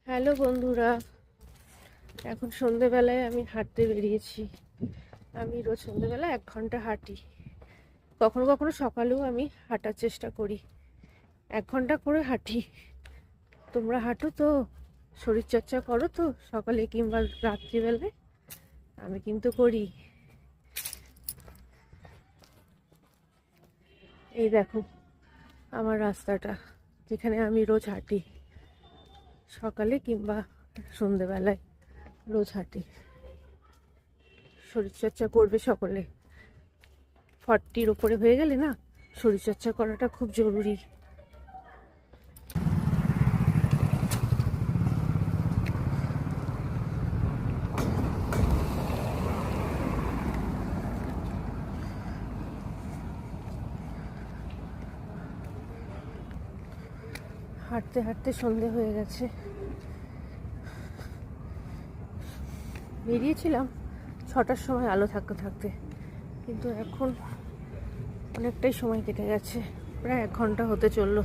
Hello বন্ধুরা, এখন সন্ধেবেলায় আমি হাঁটতে বেরিয়েছি। আমি রোজ সন্ধেবেলা 1 ঘন্টা হাঁটি। কখনো কখনো সকালেও আমি হাঁটার চেষ্টা করি। 1 ঘন্টা করে হাঁটি। তোমরা হাঁটো তো? শরীরচর্চা করো তো সকালে কিংবা রাত্রিবেলায়? আমি কিন্তু করি। এই দেখো আমার রাস্তাটা, যেখানে আমি রোজ হাঁটি। সকালে কিংবা সন্ধেবেলায় রোজ হাঁটি। শরীরচর্চা করবে সকলে। 40-র ওপরে হয়ে গেলে না, শরীরচর্চা করাটা খুব জরুরি। হাঁটতে হাঁটতে সন্ধে হয়ে গেছে। বেরিয়েছিলাম 6টার সময় আলো থাকতে থাকতে, কিন্তু এখন অনেকটাই সময় কেটে গেছে। প্রায় 1 ঘন্টা হতে চললো।